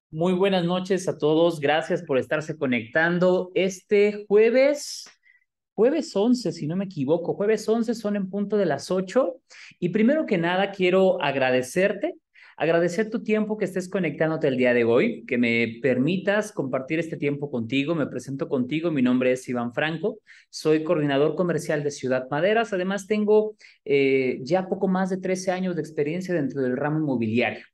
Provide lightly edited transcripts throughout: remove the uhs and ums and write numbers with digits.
Muy buenas noches a todos. Gracias por estarse conectando este jueves 11, si no me equivoco. Jueves 11 son en punto de las 8. Y primero que nada, quiero agradecer tu tiempo que estés conectándote el día de hoy, que me permitas compartir este tiempo contigo. Me presento contigo. Mi nombre es Iván Franco. Soy coordinador comercial de Ciudad Maderas. Además, tengo ya poco más de 13 años de experiencia dentro del ramo inmobiliario.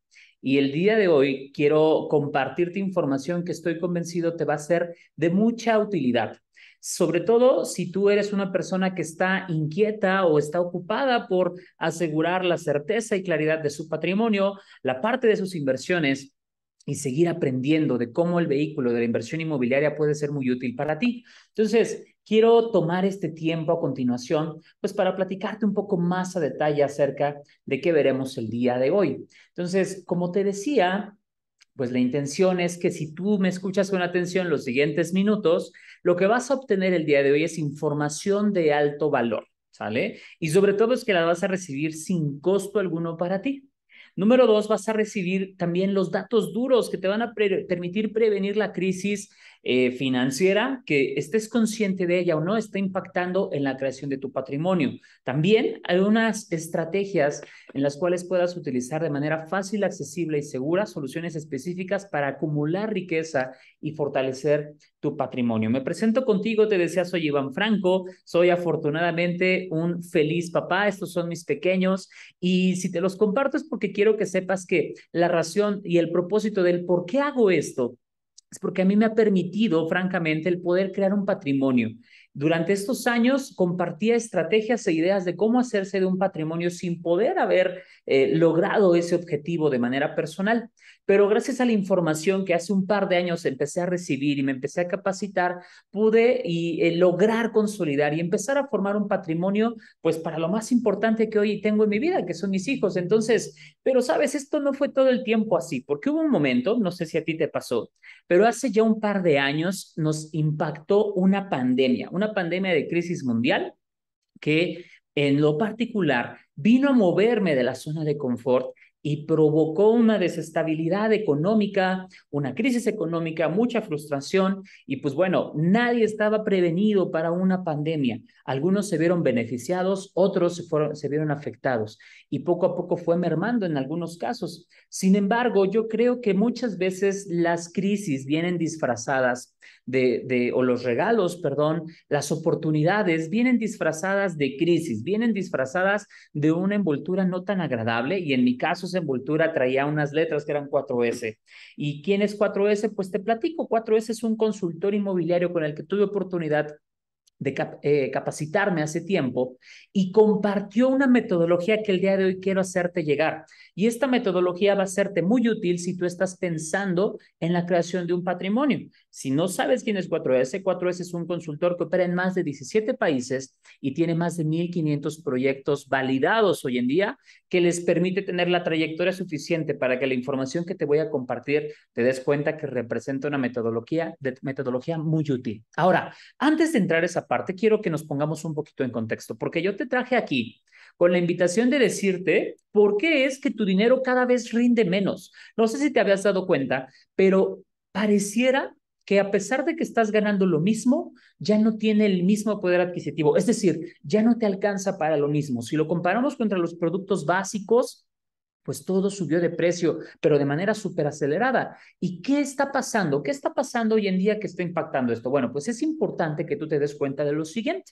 Y el día de hoy quiero compartirte información que estoy convencido te va a ser de mucha utilidad. Sobre todo si tú eres una persona que está inquieta o está ocupada por asegurar la certeza y claridad de su patrimonio, la parte de sus inversiones y seguir aprendiendo de cómo el vehículo de la inversión inmobiliaria puede ser muy útil para ti. Entonces, quiero tomar este tiempo a continuación, pues para platicarte un poco más a detalle acerca de qué veremos el día de hoy. Entonces, como te decía, pues la intención es que si tú me escuchas con atención los siguientes minutos, lo que vas a obtener el día de hoy es información de alto valor, ¿sale? Y sobre todo es que la vas a recibir sin costo alguno para ti. Número dos, vas a recibir también los datos duros que te van a permitir prevenir la crisis financiera, que estés consciente de ella o no, está impactando en la creación de tu patrimonio. También hay unas estrategias en las cuales puedas utilizar de manera fácil, accesible y segura soluciones específicas para acumular riqueza y fortalecer tu patrimonio. Me presento contigo, te decía, soy Iván Franco, soy afortunadamente un feliz papá, estos son mis pequeños y si te los comparto es porque quiero que sepas que la razón y el propósito del por qué hago esto es porque a mí me ha permitido, francamente, el poder crear un patrimonio. Durante estos años compartía estrategias e ideas de cómo hacerse de un patrimonio sin poder haber logrado ese objetivo de manera personal. Pero gracias a la información que hace un par de años empecé a recibir y me empecé a capacitar, pude lograr consolidar y empezar a formar un patrimonio, pues para lo más importante que hoy tengo en mi vida, que son mis hijos. Entonces, pero sabes, esto no fue todo el tiempo así, porque hubo un momento, no sé si a ti te pasó, pero hace ya un par de años nos impactó una pandemia de crisis mundial que en lo particular vino a moverme de la zona de confort y provocó una desestabilidad económica, una crisis económica, mucha frustración y pues bueno, nadie estaba prevenido para una pandemia. Algunos se vieron beneficiados, otros se vieron afectados y poco a poco fue mermando en algunos casos. Sin embargo, yo creo que muchas veces las crisis vienen disfrazadas o los regalos, perdón, las oportunidades vienen disfrazadas de crisis, vienen disfrazadas de una envoltura no tan agradable y en mi caso esa envoltura traía unas letras que eran 4S. ¿Y quién es 4S? Pues te platico, 4S es un consultor inmobiliario con el que tuve oportunidad de capacitarme hace tiempo y compartió una metodología que el día de hoy quiero hacerte llegar. Y esta metodología va a serte muy útil si tú estás pensando en la creación de un patrimonio. Si no sabes quién es 4S, 4S es un consultor que opera en más de 17 países y tiene más de 1,500 proyectos validados hoy en día que les permite tener la trayectoria suficiente para que la información que te voy a compartir te des cuenta que representa una metodología muy útil. Ahora, antes de entrar a esa parte, quiero que nos pongamos un poquito en contexto, porque yo te traje aquí con la invitación de decirte por qué es que tu dinero cada vez rinde menos. No sé si te habías dado cuenta, pero pareciera que a pesar de que estás ganando lo mismo, ya no tiene el mismo poder adquisitivo. Es decir, ya no te alcanza para lo mismo. Si lo comparamos contra los productos básicos, pues todo subió de precio, pero de manera súper acelerada. ¿Y qué está pasando? ¿Qué está pasando hoy en día que está impactando esto? Bueno, pues es importante que tú te des cuenta de lo siguiente.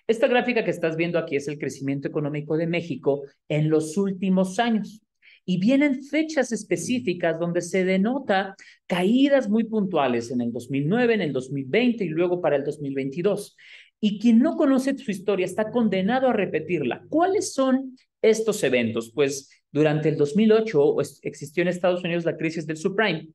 Esta gráfica que estás viendo aquí es el crecimiento económico de México en los últimos años. Y vienen fechas específicas donde se denota caídas muy puntuales en el 2009, en el 2020 y luego para el 2022. Y quien no conoce su historia está condenado a repetirla. ¿Cuáles son estos eventos? Pues durante el 2008 existió en Estados Unidos la crisis del subprime,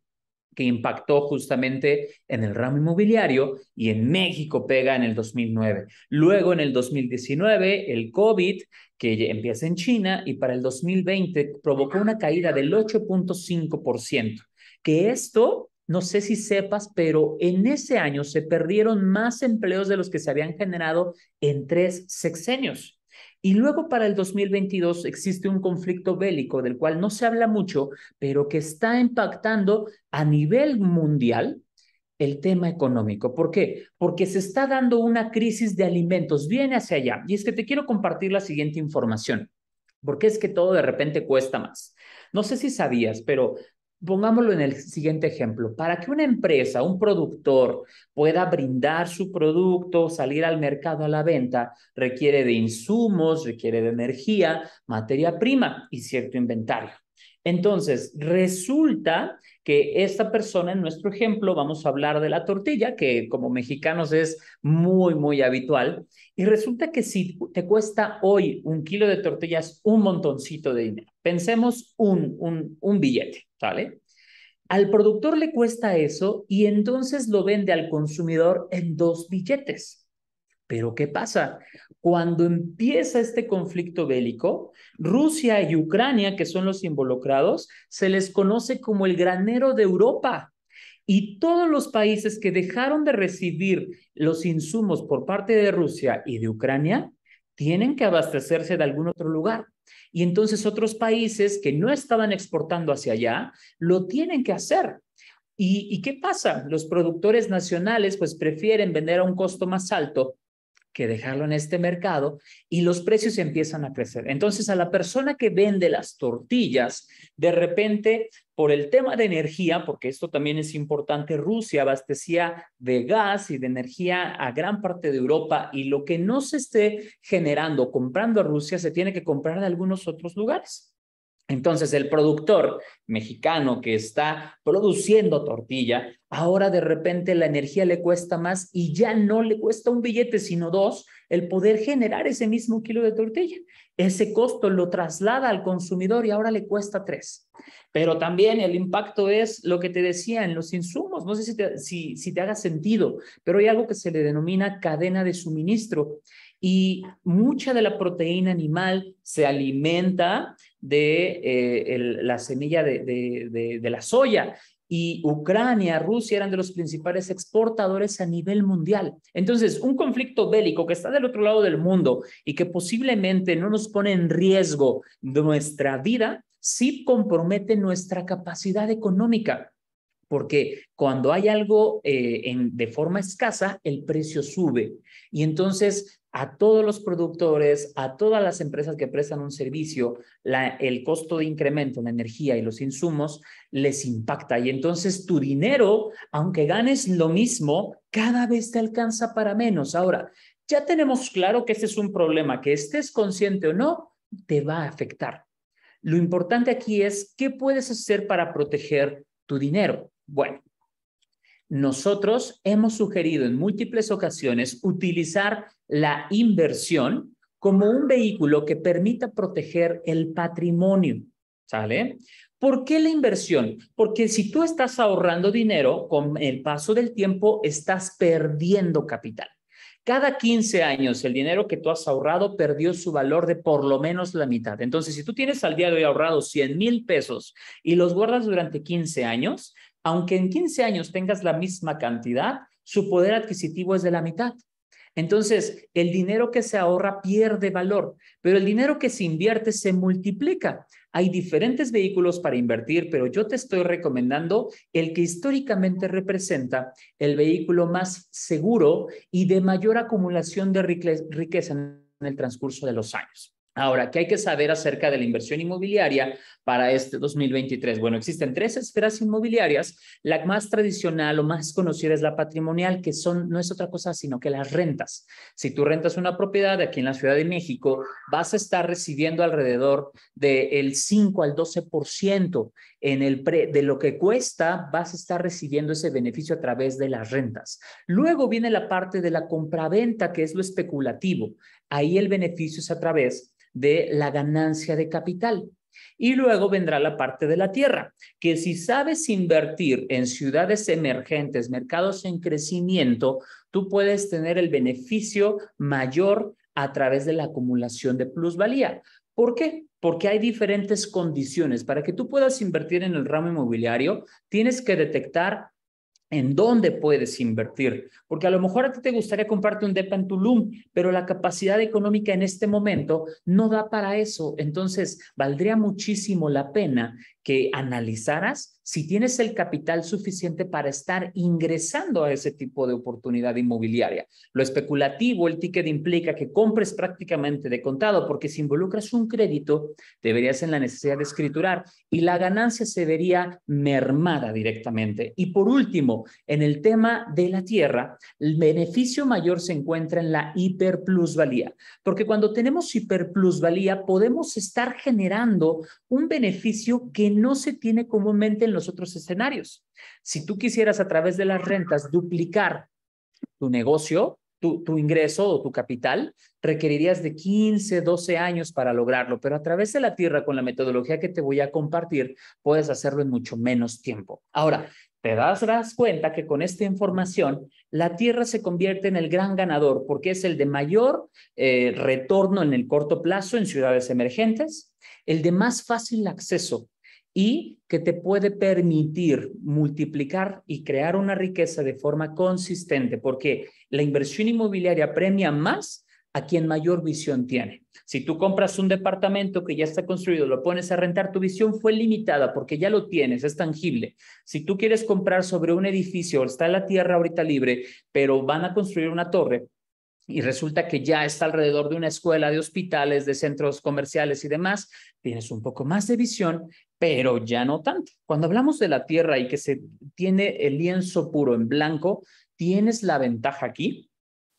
que impactó justamente en el ramo inmobiliario y en México pega en el 2009. Luego en el 2019 el COVID que empieza en China y para el 2020 provocó una caída del 8.5%, que esto no sé si sepas, pero en ese año se perdieron más empleos de los que se habían generado en 3 sexenios. Y luego para el 2022 existe un conflicto bélico del cual no se habla mucho, pero que está impactando a nivel mundial el tema económico. ¿Por qué? Porque se está dando una crisis de alimentos, viene hacia allá. Y es que te quiero compartir la siguiente información, porque es que todo de repente cuesta más. No sé si sabías, pero pongámoslo en el siguiente ejemplo. Para que una empresa, un productor, pueda brindar su producto, salir al mercado a la venta, requiere de insumos, requiere de energía, materia prima y cierto inventario. Entonces, resulta que esta persona, en nuestro ejemplo, vamos a hablar de la tortilla, que como mexicanos es muy, muy habitual, y resulta que si te cuesta hoy un kilo de tortillas un montoncito de dinero, pensemos un billete, ¿sale? Al productor le cuesta eso y entonces lo vende al consumidor en 2 billetes. Pero ¿qué pasa? Cuando empieza este conflicto bélico, Rusia y Ucrania, que son los involucrados, se les conoce como el granero de Europa. Y todos los países que dejaron de recibir los insumos por parte de Rusia y de Ucrania tienen que abastecerse de algún otro lugar. Y entonces otros países que no estaban exportando hacia allá lo tienen que hacer. ¿Y qué pasa? Los productores nacionales pues prefieren vender a un costo más alto que dejarlo en este mercado y los precios empiezan a crecer. Entonces, a la persona que vende las tortillas, de repente, por el tema de energía, porque esto también es importante, Rusia abastecía de gas y de energía a gran parte de Europa y lo que no se esté generando, comprando a Rusia, se tiene que comprar de algunos otros lugares. Entonces, el productor mexicano que está produciendo tortilla, ahora de repente la energía le cuesta más y ya no le cuesta un billete, sino dos, el poder generar ese mismo kilo de tortilla. Ese costo lo traslada al consumidor y ahora le cuesta 3. Pero también el impacto es lo que te decía en los insumos. No sé si te haga sentido, pero hay algo que se le denomina cadena de suministro. Y mucha de la proteína animal se alimenta de la semilla de la soya. Y Ucrania, Rusia eran de los principales exportadores a nivel mundial. Entonces, un conflicto bélico que está del otro lado del mundo y que posiblemente no nos pone en riesgo de nuestra vida, sí compromete nuestra capacidad económica. Porque cuando hay algo de forma escasa, el precio sube. Y entonces a todos los productores, a todas las empresas que prestan un servicio, el costo de incremento en la energía y los insumos les impacta. Y entonces tu dinero, aunque ganes lo mismo, cada vez te alcanza para menos. Ahora, ya tenemos claro que este es un problema, que estés consciente o no, te va a afectar. Lo importante aquí es qué puedes hacer para proteger tu dinero. Bueno, nosotros hemos sugerido en múltiples ocasiones utilizar la inversión como un vehículo que permita proteger el patrimonio, ¿sale? ¿Por qué la inversión? Porque si tú estás ahorrando dinero, con el paso del tiempo estás perdiendo capital. Cada 15 años el dinero que tú has ahorrado perdió su valor de por lo menos la mitad. Entonces, si tú tienes al día de hoy ahorrado 100,000 pesos y los guardas durante 15 años, aunque en 15 años tengas la misma cantidad, su poder adquisitivo es de la mitad. Entonces, el dinero que se ahorra pierde valor, pero el dinero que se invierte se multiplica. Hay diferentes vehículos para invertir, pero yo te estoy recomendando el que históricamente representa el vehículo más seguro y de mayor acumulación de riqueza en el transcurso de los años. Ahora, ¿qué hay que saber acerca de la inversión inmobiliaria para este 2023? Bueno, existen 3 esferas inmobiliarias. La más tradicional o más conocida es la patrimonial, que no es otra cosa sino que las rentas. Si tú rentas una propiedad aquí en la Ciudad de México, vas a estar recibiendo alrededor del 5 al 12% de lo que cuesta, vas a estar recibiendo ese beneficio a través de las rentas. Luego viene la parte de la compraventa, que es lo especulativo. Ahí el beneficio es a través de la ganancia de capital. Y luego vendrá la parte de la tierra, que si sabes invertir en ciudades emergentes, mercados en crecimiento, tú puedes tener el beneficio mayor a través de la acumulación de plusvalía. ¿Por qué? Porque hay diferentes condiciones. Para que tú puedas invertir en el ramo inmobiliario, tienes que detectar ¿En dónde puedes invertir? Porque a lo mejor a ti te gustaría comprarte un depa en Tulum, pero la capacidad económica en este momento no da para eso. Entonces, valdría muchísimo la pena que analizaras si tienes el capital suficiente para estar ingresando a ese tipo de oportunidad inmobiliaria. Lo especulativo, el ticket implica que compres prácticamente de contado, porque si involucras un crédito, te verías en la necesidad de escriturar y la ganancia se vería mermada directamente. Y por último, en el tema de la tierra, el beneficio mayor se encuentra en la hiperplusvalía, porque cuando tenemos hiperplusvalía podemos estar generando un beneficio que no se tiene comúnmente en los otros escenarios. Si tú quisieras a través de las rentas duplicar tu negocio, tu ingreso o tu capital, requerirías de 15, 12 años para lograrlo, pero a través de la tierra, con la metodología que te voy a compartir, puedes hacerlo en mucho menos tiempo. Ahora, te das cuenta que con esta información, la tierra se convierte en el gran ganador porque es el de mayor retorno en el corto plazo en ciudades emergentes, el de más fácil acceso y que te puede permitir multiplicar y crear una riqueza de forma consistente, porque la inversión inmobiliaria premia más a quien mayor visión tiene. Si tú compras un departamento que ya está construido, lo pones a rentar, tu visión fue limitada porque ya lo tienes, es tangible. Si tú quieres comprar sobre un edificio, está la tierra ahorita libre, pero van a construir una torre, y resulta que ya está alrededor de una escuela, de hospitales, de centros comerciales y demás, tienes un poco más de visión, pero ya no tanto. Cuando hablamos de la tierra y que se tiene el lienzo puro en blanco, tienes la ventaja aquí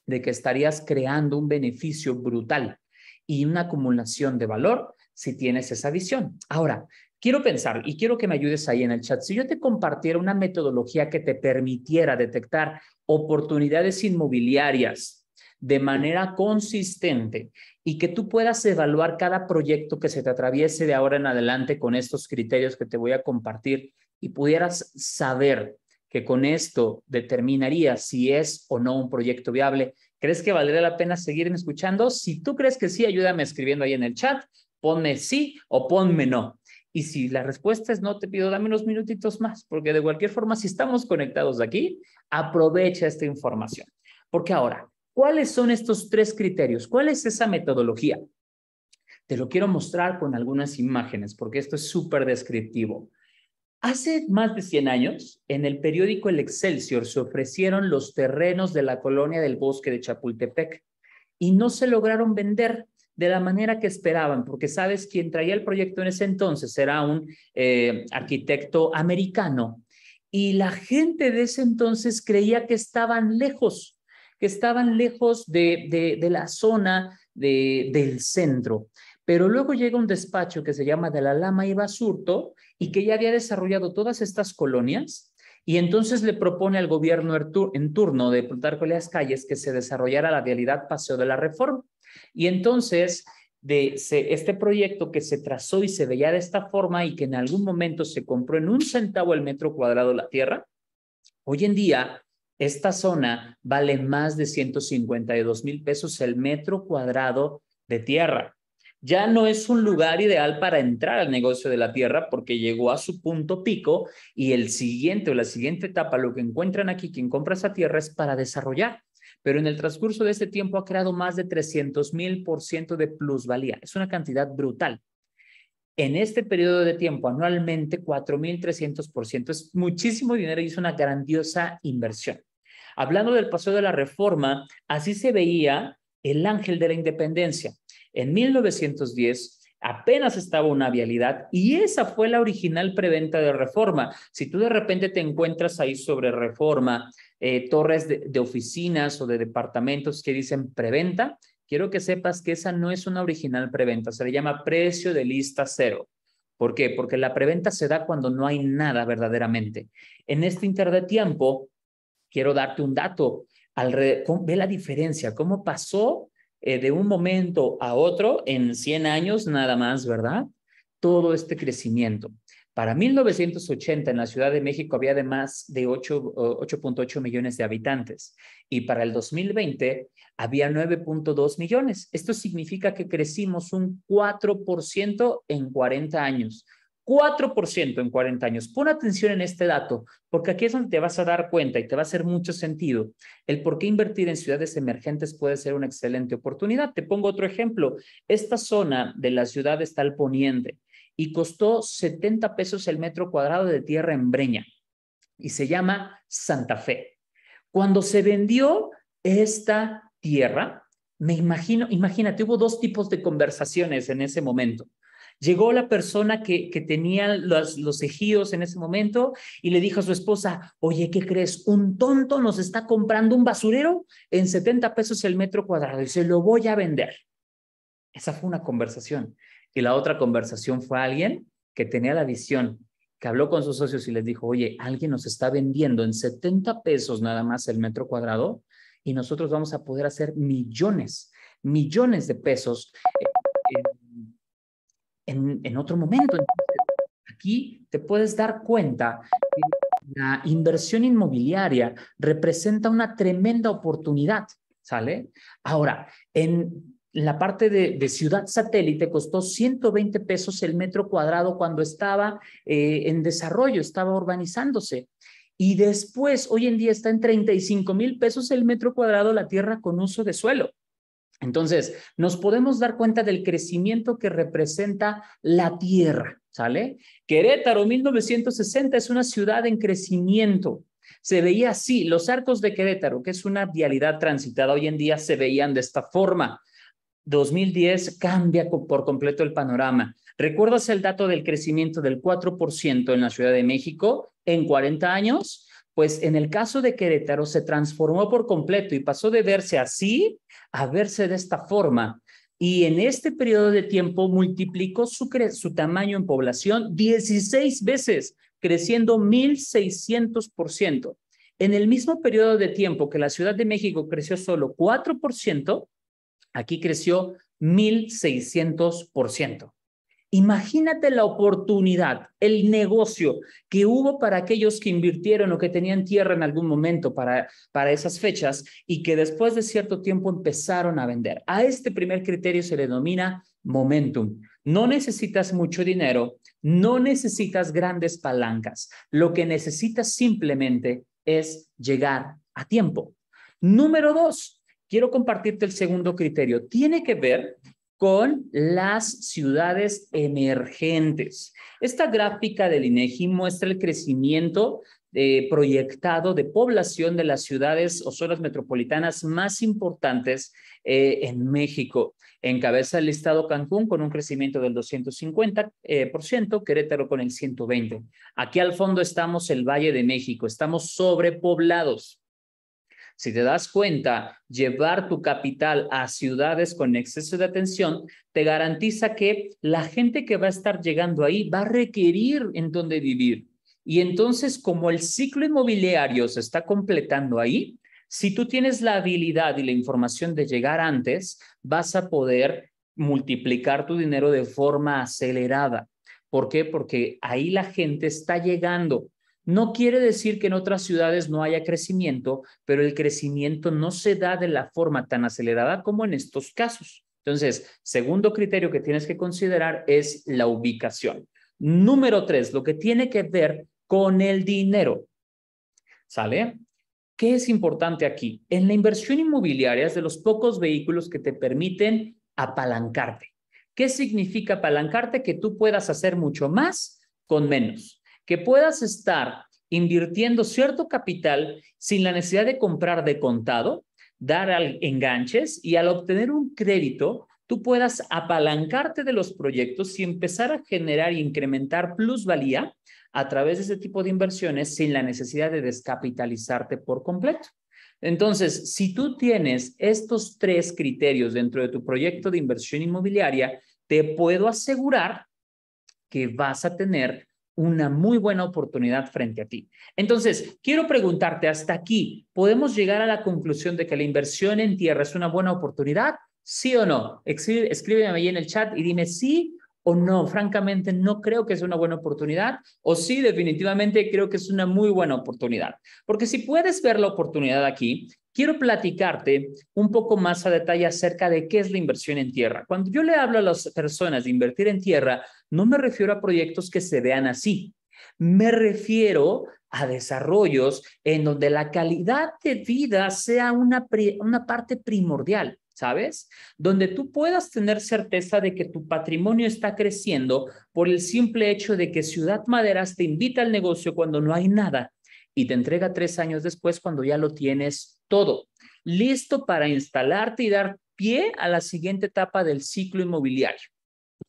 de que estarías creando un beneficio brutal y una acumulación de valor si tienes esa visión. Ahora, quiero pensar y quiero que me ayudes ahí en el chat. Si yo te compartiera una metodología que te permitiera detectar oportunidades inmobiliarias de manera consistente y que tú puedas evaluar cada proyecto que se te atraviese de ahora en adelante con estos criterios que te voy a compartir y pudieras saber que con esto determinaría si es o no un proyecto viable, ¿crees que valdría la pena seguirme escuchando? Si tú crees que sí, ayúdame escribiendo ahí en el chat, ponme sí o ponme no. Y si la respuesta es no, te pido dame unos minutitos más, porque de cualquier forma, si estamos conectados de aquí, aprovecha esta información. Porque ahora, ¿cuáles son estos tres criterios? ¿Cuál es esa metodología? Te lo quiero mostrar con algunas imágenes, porque esto es súper descriptivo. Hace más de 100 años, en el periódico El Excelsior se ofrecieron los terrenos de la colonia del Bosque de Chapultepec y no se lograron vender de la manera que esperaban, porque sabes, quién traía el proyecto en ese entonces era un arquitecto americano y la gente de ese entonces creía que estaban lejos de la zona del centro. Pero luego llega un despacho que se llama de la Lama y Basurto y que ya había desarrollado todas estas colonias y entonces le propone al gobierno en turno de Plutarco Elías Calles que se desarrollara la vialidad Paseo de la Reforma. Y entonces este proyecto que se trazó y se veía de esta forma y que en algún momento se compró en 1 centavo el metro cuadrado la tierra, hoy en día esta zona vale más de 152,000 pesos el metro cuadrado de tierra. Ya no es un lugar ideal para entrar al negocio de la tierra porque llegó a su punto pico y el siguiente o la siguiente etapa, lo que encuentran aquí, quien compra esa tierra es para desarrollar. Pero en el transcurso de este tiempo ha creado más de 300,000% de plusvalía. Es una cantidad brutal. En este periodo de tiempo, anualmente, 4,300%. Es muchísimo dinero y es una grandiosa inversión. Hablando del Paseo de la Reforma, así se veía el Ángel de la Independencia. En 1910 apenas estaba una vialidad y esa fue la original preventa de Reforma. Si tú de repente te encuentras ahí sobre Reforma, torres de oficinas o de departamentos que dicen preventa, quiero que sepas que esa no es una original preventa, se le llama precio de lista cero. ¿Por qué? Porque la preventa se da cuando no hay nada verdaderamente. En este inter de tiempo, quiero darte un dato. Ve la diferencia, cómo pasó de un momento a otro en 100 años nada más, ¿verdad? Todo este crecimiento. Para 1980 en la Ciudad de México había de más de 8.8 millones de habitantes y para el 2020 había 9.2 millones. Esto significa que crecimos un 4% en 40 años. 4% en 40 años. Pon atención en este dato, porque aquí es donde te vas a dar cuenta y te va a hacer mucho sentido el por qué invertir en ciudades emergentes puede ser una excelente oportunidad. Te pongo otro ejemplo. Esta zona de la ciudad está al poniente y costó 70 pesos el metro cuadrado de tierra en Breña y se llama Santa Fe. Cuando se vendió esta tierra, imagínate, hubo dos tipos de conversaciones en ese momento. Llegó la persona que tenía los ejidos en ese momento y le dijo a su esposa, oye, ¿qué crees? Un tonto nos está comprando un basurero en 70 pesos el metro cuadrado y se lo voy a vender. Esa fue una conversación. Y la otra conversación fue alguien que tenía la visión, que habló con sus socios y les dijo, oye, alguien nos está vendiendo en 70 pesos nada más el metro cuadrado y nosotros vamos a poder hacer millones de pesos en otro momento. Entonces, aquí te puedes dar cuenta que la inversión inmobiliaria representa una tremenda oportunidad, ¿sale? Ahora, en la parte de ciudad satélite costó 120 pesos el metro cuadrado cuando estaba en desarrollo, estaba urbanizándose. Y después, hoy en día está en 35,000 pesos el metro cuadrado la tierra con uso de suelo. Entonces, nos podemos dar cuenta del crecimiento que representa la tierra, ¿sale? Querétaro, 1960, es una ciudad en crecimiento. Se veía así, los arcos de Querétaro, que es una vialidad transitada, hoy en día se veían de esta forma. 2010 cambia por completo el panorama. ¿Recuerdas el dato del crecimiento del 4% en la Ciudad de México en 40 años? Pues en el caso de Querétaro se transformó por completo y pasó de verse así a verse de esta forma. Y en este periodo de tiempo multiplicó su tamaño en población 16 veces, creciendo 1,600%. En el mismo periodo de tiempo que la Ciudad de México creció solo 4%, aquí creció 1,600%. Imagínate la oportunidad, el negocio que hubo para aquellos que invirtieron o que tenían tierra en algún momento para esas fechas y que después de cierto tiempo empezaron a vender. A este primer criterio se le denomina momentum. No necesitas mucho dinero, no necesitas grandes palancas. Lo que necesitas simplemente es llegar a tiempo. Número 2, quiero compartirte el segundo criterio. Tiene que ver con las ciudades emergentes. Esta gráfica del INEGI muestra el crecimiento proyectado de población de las ciudades o zonas metropolitanas más importantes en México. Encabeza el listado Cancún con un crecimiento del 250%, Querétaro con el 120%. Aquí al fondo estamos el Valle de México, estamos sobrepoblados. Si te das cuenta, llevar tu capital a ciudades con exceso de atención te garantiza que la gente que va a estar llegando ahí va a requerir en dónde vivir. Y entonces, como el ciclo inmobiliario se está completando ahí, si tú tienes la habilidad y la información de llegar antes, vas a poder multiplicar tu dinero de forma acelerada. ¿Por qué? Porque ahí la gente está llegando. No quiere decir que en otras ciudades no haya crecimiento, pero el crecimiento no se da de la forma tan acelerada como en estos casos. Entonces, segundo criterio que tienes que considerar es la ubicación. Número 3, lo que tiene que ver con el dinero. ¿Sale? ¿Qué es importante aquí? En la inversión inmobiliaria es de los pocos vehículos que te permiten apalancarte. ¿Qué significa apalancarte? Que tú puedas hacer mucho más con menos. Que puedas estar invirtiendo cierto capital sin la necesidad de comprar de contado, dar enganches y al obtener un crédito, tú puedas apalancarte de los proyectos y empezar a generar e incrementar plusvalía a través de ese tipo de inversiones sin la necesidad de descapitalizarte por completo. Entonces, si tú tienes estos 3 criterios dentro de tu proyecto de inversión inmobiliaria, te puedo asegurar que vas a tener una muy buena oportunidad frente a ti. Entonces, quiero preguntarte, hasta aquí, ¿podemos llegar a la conclusión de que la inversión en tierra es una buena oportunidad? ¿Sí o no? Escríbeme ahí en el chat y dime sí o no. Francamente, no creo que sea una buena oportunidad, o sí, definitivamente creo que es una muy buena oportunidad. Porque si puedes ver la oportunidad aquí, quiero platicarte un poco más a detalle acerca de qué es la inversión en tierra. Cuando yo le hablo a las personas de invertir en tierra, no me refiero a proyectos que se vean así. Me refiero a desarrollos en donde la calidad de vida sea una parte primordial, ¿sabes? Donde tú puedas tener certeza de que tu patrimonio está creciendo por el simple hecho de que Ciudad Maderas te invita al negocio cuando no hay nada y te entrega 3 años después cuando ya lo tienes todo, listo para instalarte y dar pie a la siguiente etapa del ciclo inmobiliario.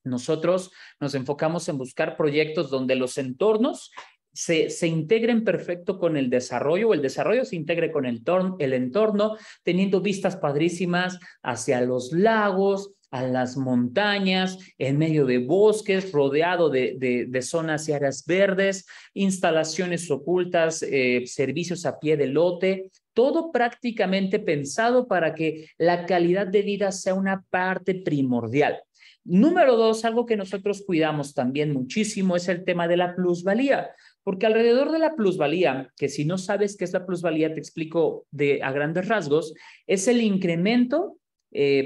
Nosotros nos enfocamos en buscar proyectos donde los entornos se integren perfecto con el desarrollo, o el desarrollo se integre con el entorno, teniendo vistas padrísimas hacia los lagos, a las montañas, en medio de bosques, rodeado de zonas y áreas verdes, instalaciones ocultas, servicios a pie de lote, todo prácticamente pensado para que la calidad de vida sea una parte primordial. Número dos, algo que nosotros cuidamos también muchísimo es el tema de la plusvalía, porque alrededor de la plusvalía, que si no sabes qué es la plusvalía, te explico a grandes rasgos, es el incremento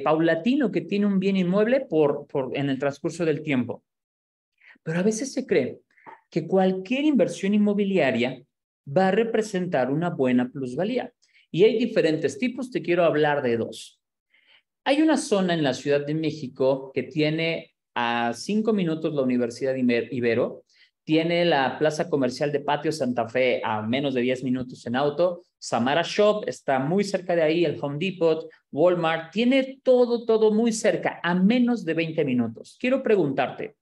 paulatino que tiene un bien inmueble en el transcurso del tiempo. Pero a veces se cree que cualquier inversión inmobiliaria va a representar una buena plusvalía. Y hay diferentes tipos, te quiero hablar de dos. Hay una zona en la Ciudad de México que tiene a 5 minutos la Universidad Ibero, tiene la plaza comercial de Patio Santa Fe a menos de 10 minutos en auto, Samara Shop está muy cerca de ahí, el Home Depot, Walmart, tiene todo muy cerca, a menos de 20 minutos. Quiero preguntarte,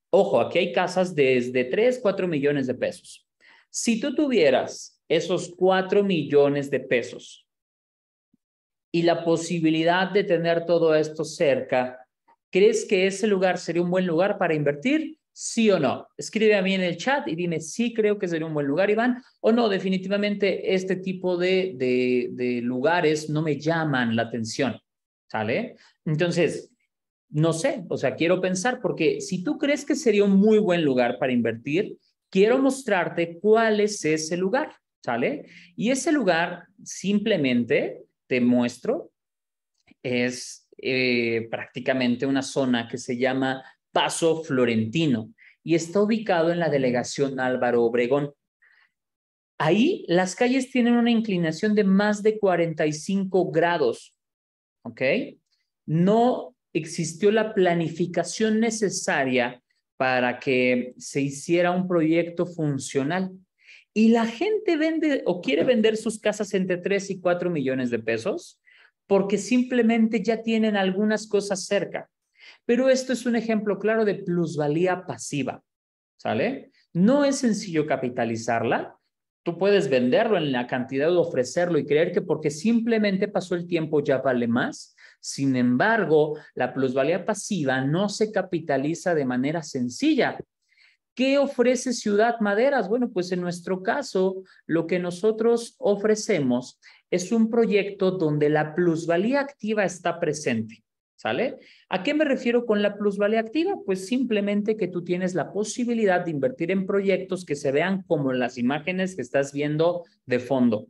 ojo, aquí hay casas desde 3, 4 millones de pesos. Si tú tuvieras esos 4 millones de pesos, y la posibilidad de tener todo esto cerca, ¿crees que ese lugar sería un buen lugar para invertir? ¿Sí o no? Escribe a mí en el chat y dime sí creo que sería un buen lugar, Iván, o no, definitivamente este tipo de lugares no me llaman la atención, ¿sale? Entonces, no sé, o sea, quiero pensar, porque si tú crees que sería un muy buen lugar para invertir, quiero mostrarte cuál es ese lugar, ¿sale? Y ese lugar simplemente te muestro es prácticamente una zona que se llama Paso Florentino y está ubicado en la delegación Álvaro Obregón. Ahí las calles tienen una inclinación de más de 45 grados, ¿ok? No existió la planificación necesaria para que se hiciera un proyecto funcional. Y la gente vende o quiere vender sus casas entre 3 y 4 millones de pesos porque simplemente ya tienen algunas cosas cerca. Pero esto es un ejemplo claro de plusvalía pasiva, ¿sale? No es sencillo capitalizarla. Tú puedes venderlo en la cantidad de ofrecerlo y creer que porque simplemente pasó el tiempo ya vale más. Sin embargo, la plusvalía pasiva no se capitaliza de manera sencilla. ¿Qué ofrece Ciudad Maderas? Bueno, pues en nuestro caso, lo que nosotros ofrecemos es un proyecto donde la plusvalía activa está presente, ¿sale? ¿A qué me refiero con la plusvalía activa? Pues simplemente que tú tienes la posibilidad de invertir en proyectos que se vean como las imágenes que estás viendo de fondo.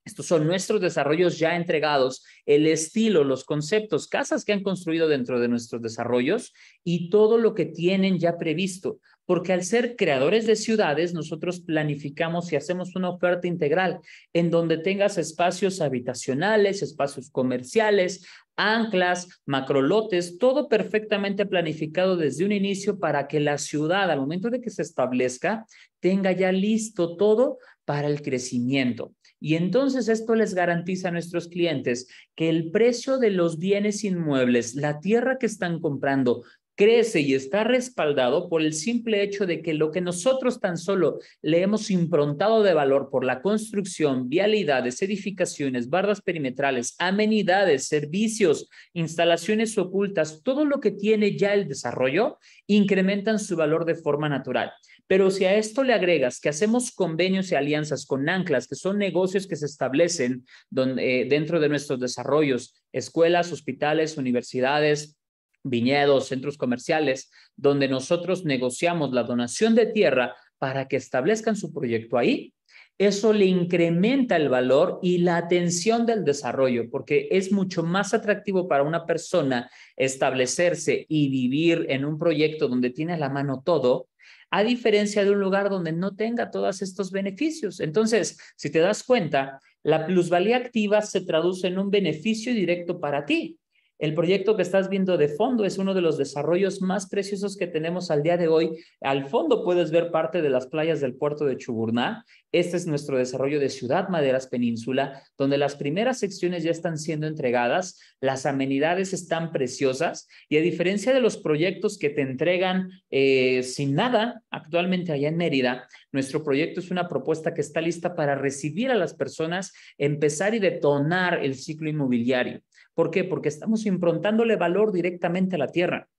Estos son nuestros desarrollos ya entregados, el estilo, los conceptos, casas que han construido dentro de nuestros desarrollos y todo lo que tienen ya previsto. Porque al ser creadores de ciudades, nosotros planificamos y hacemos una oferta integral en donde tengas espacios habitacionales, espacios comerciales, anclas, macrolotes, todo perfectamente planificado desde un inicio para que la ciudad, al momento de que se establezca, tenga ya listo todo para el crecimiento. Y entonces esto les garantiza a nuestros clientes que el precio de los bienes inmuebles, la tierra que están comprando, crece y está respaldado por el simple hecho de que lo que nosotros tan solo le hemos improntado de valor por la construcción, vialidades, edificaciones, bardas perimetrales, amenidades, servicios, instalaciones ocultas, todo lo que tiene ya el desarrollo, incrementan su valor de forma natural. Pero si a esto le agregas que hacemos convenios y alianzas con anclas, que son negocios que se establecen dentro de nuestros desarrollos, escuelas, hospitales, universidades, viñedos, centros comerciales, donde nosotros negociamos la donación de tierra para que establezcan su proyecto ahí, eso le incrementa el valor y la atención del desarrollo, porque es mucho más atractivo para una persona establecerse y vivir en un proyecto donde tiene a la mano todo, a diferencia de un lugar donde no tenga todos estos beneficios. Entonces, si te das cuenta, la plusvalía activa se traduce en un beneficio directo para ti. El proyecto que estás viendo de fondo es uno de los desarrollos más preciosos que tenemos al día de hoy. Al fondo puedes ver parte de las playas del puerto de Chuburná. Este es nuestro desarrollo de Ciudad Maderas Península, donde las primeras secciones ya están siendo entregadas, las amenidades están preciosas y a diferencia de los proyectos que te entregan sin nada actualmente allá en Mérida, nuestro proyecto es una propuesta que está lista para recibir a las personas, empezar y detonar el ciclo inmobiliario. ¿Por qué? Porque estamos improntándole valor directamente a la tierra.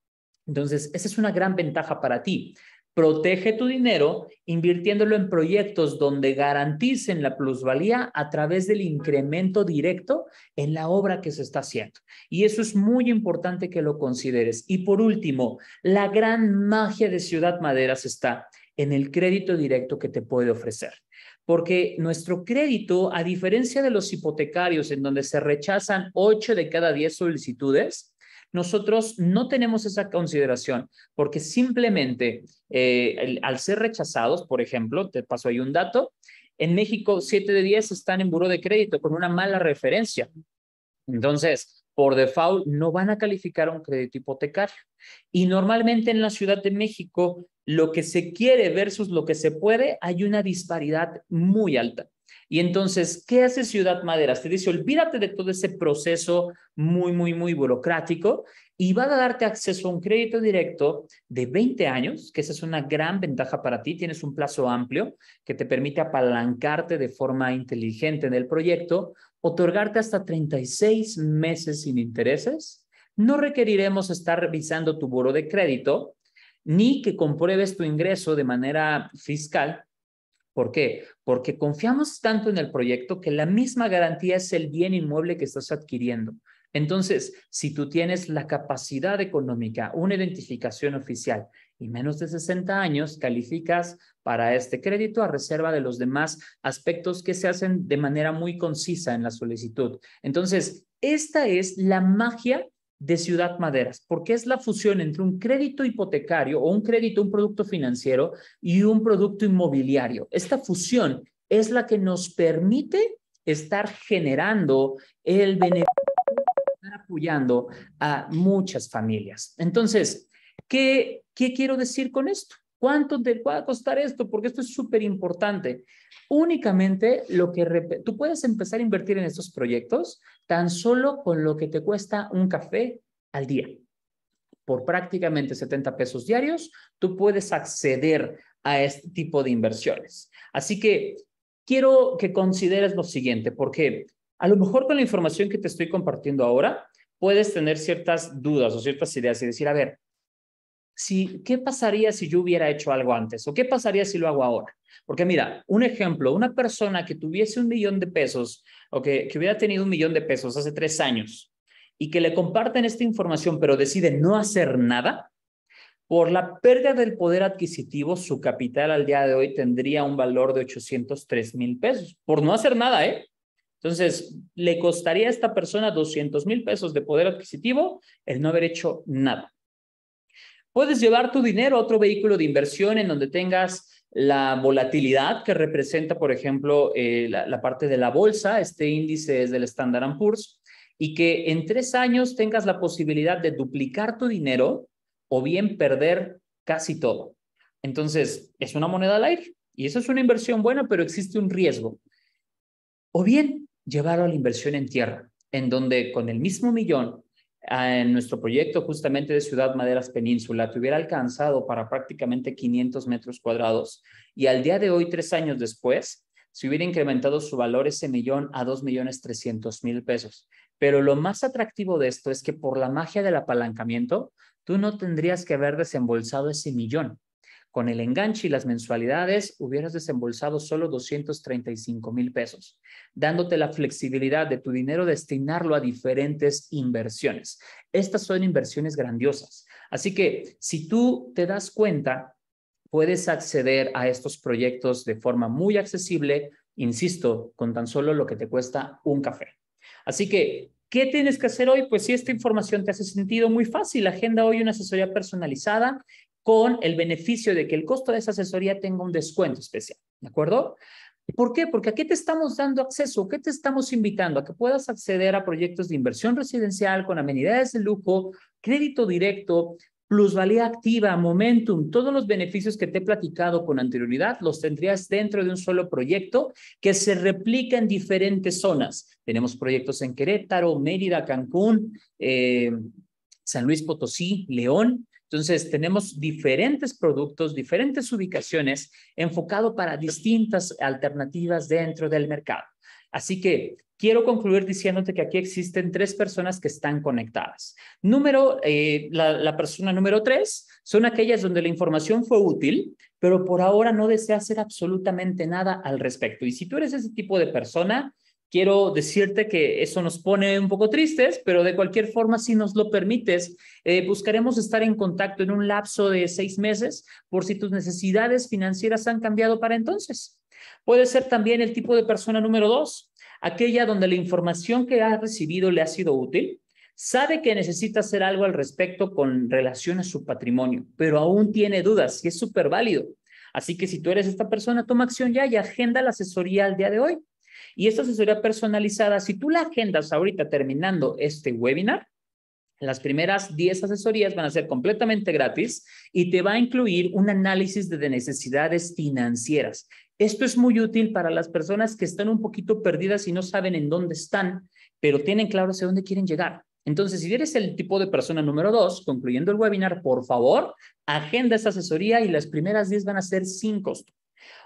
Entonces, esa es una gran ventaja para ti. Protege tu dinero invirtiéndolo en proyectos donde garanticen la plusvalía a través del incremento directo en la obra que se está haciendo. Y eso es muy importante que lo consideres. Y por último, la gran magia de Ciudad Maderas está en el crédito directo que te puede ofrecer. Porque nuestro crédito, a diferencia de los hipotecarios en donde se rechazan 8 de cada 10 solicitudes, nosotros no tenemos esa consideración porque simplemente al ser rechazados, por ejemplo, te paso ahí un dato, en México 7 de 10 están en buró de crédito con una mala referencia. Entonces, por default, no van a calificar un crédito hipotecario. Y normalmente en la Ciudad de México, lo que se quiere versus lo que se puede, hay una disparidad muy alta. Y entonces, ¿qué hace Ciudad Maderas? Te dice, olvídate de todo ese proceso muy burocrático y va a darte acceso a un crédito directo de 20 años, que esa es una gran ventaja para ti. Tienes un plazo amplio que te permite apalancarte de forma inteligente en el proyecto, otorgarte hasta 36 meses sin intereses. No requeriremos estar revisando tu buro de crédito ni que compruebes tu ingreso de manera fiscal. ¿Por qué? Porque confiamos tanto en el proyecto que la misma garantía es el bien inmueble que estás adquiriendo. Entonces, si tú tienes la capacidad económica, una identificación oficial y menos de 60 años, calificas para este crédito a reserva de los demás aspectos que se hacen de manera muy concisa en la solicitud. Entonces, esta es la magia de Ciudad Maderas, porque es la fusión entre un crédito hipotecario o un crédito, un producto financiero y un producto inmobiliario. Esta fusión es la que nos permite estar generando el beneficio, estar apoyando a muchas familias. Entonces, ¿qué quiero decir con esto? ¿Cuánto te va a costar esto? Porque esto es súper importante. Únicamente lo que tú puedes empezar a invertir en estos proyectos tan solo con lo que te cuesta un café al día. Por prácticamente 70 pesos diarios, tú puedes acceder a este tipo de inversiones. Así que quiero que consideres lo siguiente, porque a lo mejor con la información que te estoy compartiendo ahora, puedes tener ciertas dudas o ciertas ideas y decir, a ver, ¿qué pasaría si yo hubiera hecho algo antes? ¿O qué pasaría si lo hago ahora? Porque mira, un ejemplo, una persona que tuviese 1,000,000 de pesos o que hubiera tenido 1,000,000 de pesos hace 3 años y que le comparten esta información, pero decide no hacer nada, por la pérdida del poder adquisitivo, su capital al día de hoy tendría un valor de 803,000 pesos, por no hacer nada, ¿eh? Entonces, le costaría a esta persona 200,000 pesos de poder adquisitivo el no haber hecho nada. Puedes llevar tu dinero a otro vehículo de inversión en donde tengas la volatilidad que representa, por ejemplo, la parte de la bolsa, este índice es del Standard & Poor's, y que en 3 años tengas la posibilidad de duplicar tu dinero o bien perder casi todo. Entonces, es una moneda al aire y eso es una inversión buena, pero existe un riesgo. O bien llevarlo a la inversión en tierra, en donde con el mismo millón en nuestro proyecto justamente de Ciudad Maderas Península te hubiera alcanzado para prácticamente 500 metros cuadrados y al día de hoy, 3 años después, se hubiera incrementado su valor ese millón a 2,300,000 pesos. Pero lo más atractivo de esto es que por la magia del apalancamiento, tú no tendrías que haber desembolsado ese millón. Con el enganche y las mensualidades, hubieras desembolsado solo 235,000 pesos, dándote la flexibilidad de tu dinero destinarlo a diferentes inversiones. Estas son inversiones grandiosas. Así que si tú te das cuenta, puedes acceder a estos proyectos de forma muy accesible, insisto, con tan solo lo que te cuesta un café. Así que, ¿qué tienes que hacer hoy? Pues si esta información te hace sentido, muy fácil. Agenda hoy una asesoría personalizada con el beneficio de que el costo de esa asesoría tenga un descuento especial, ¿de acuerdo? ¿Por qué? Porque aquí te estamos dando acceso, ¿qué te estamos invitando? A que puedas acceder a proyectos de inversión residencial con amenidades de lujo, crédito directo, plusvalía activa, momentum, todos los beneficios que te he platicado con anterioridad los tendrías dentro de un solo proyecto que se replica en diferentes zonas. Tenemos proyectos en Querétaro, Mérida, Cancún, San Luis Potosí, León. Entonces, tenemos diferentes productos, diferentes ubicaciones enfocado para distintas alternativas dentro del mercado. Así que quiero concluir diciéndote que aquí existen 3 personas que están conectadas. La persona número 3 son aquellas donde la información fue útil, pero por ahora no desea hacer absolutamente nada al respecto. Y si tú eres ese tipo de persona, quiero decirte que eso nos pone un poco tristes, pero de cualquier forma, si nos lo permites, buscaremos estar en contacto en un lapso de 6 meses por si tus necesidades financieras han cambiado para entonces. Puede ser también el tipo de persona número 2, aquella donde la información que ha recibido le ha sido útil, sabe que necesita hacer algo al respecto con relación a su patrimonio, pero aún tiene dudas y es súper válido. Así que si tú eres esta persona, toma acción ya y agenda la asesoría al día de hoy. Y esta asesoría personalizada, si tú la agendas ahorita terminando este webinar, las primeras 10 asesorías van a ser completamente gratis y te va a incluir un análisis de necesidades financieras. Esto es muy útil para las personas que están un poquito perdidas y no saben en dónde están, pero tienen claro hacia dónde quieren llegar. Entonces, si eres el tipo de persona número 2, concluyendo el webinar, por favor, agenda esta asesoría y las primeras 10 van a ser sin costo.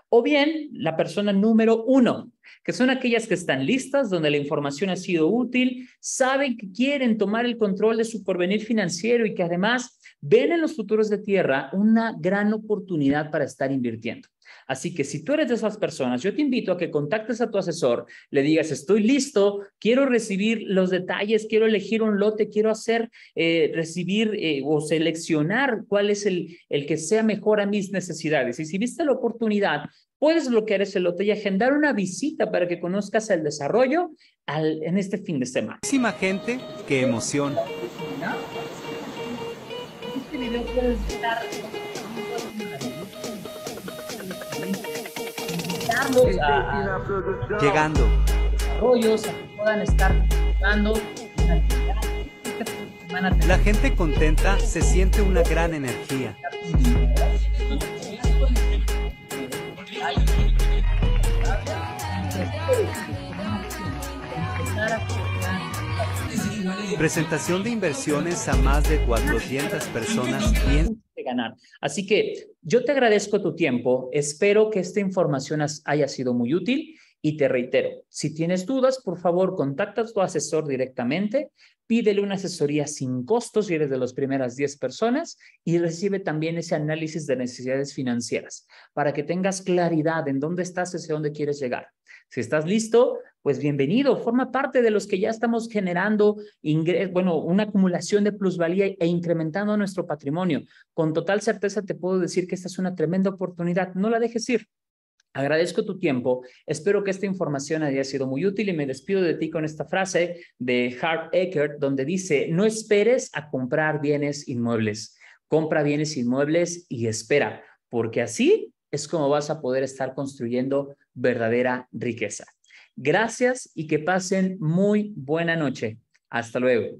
O bien, la persona número 1, que son aquellas que están listas, donde la información ha sido útil, saben que quieren tomar el control de su porvenir financiero y que además ven en los futuros de tierra una gran oportunidad para estar invirtiendo. Así que si tú eres de esas personas, yo te invito a que contactes a tu asesor, le digas, estoy listo, quiero recibir los detalles, quiero elegir un lote, quiero recibir o seleccionar cuál es el que sea mejor a mis necesidades. Y si viste la oportunidad, puedes bloquear ese lote y agendar una visita para que conozcas el desarrollo en este fin de semana. Muchísima gente, qué emoción. Este video puedes estar Llegando. desarrollos, a que puedan estar participando en actividades. La gente contenta, se siente una gran energía. Presentación de inversiones a más de 400 personas. Ganar. Así que yo te agradezco tu tiempo, espero que esta información haya sido muy útil y te reitero, si tienes dudas, por favor, contacta a tu asesor directamente, pídele una asesoría sin costos si eres de las primeras 10 personas y recibe también ese análisis de necesidades financieras para que tengas claridad en dónde estás y hacia dónde quieres llegar. Si estás listo, pues bienvenido, forma parte de los que ya estamos generando una acumulación de plusvalía e incrementando nuestro patrimonio. Con total certeza te puedo decir que esta es una tremenda oportunidad, no la dejes ir. Agradezco tu tiempo, espero que esta información haya sido muy útil y me despido de ti con esta frase de Hart Eckert donde dice, no esperes a comprar bienes inmuebles, compra bienes inmuebles y espera, porque así es como vas a poder estar construyendo verdadera riqueza. Gracias y que pasen muy buena noche. Hasta luego.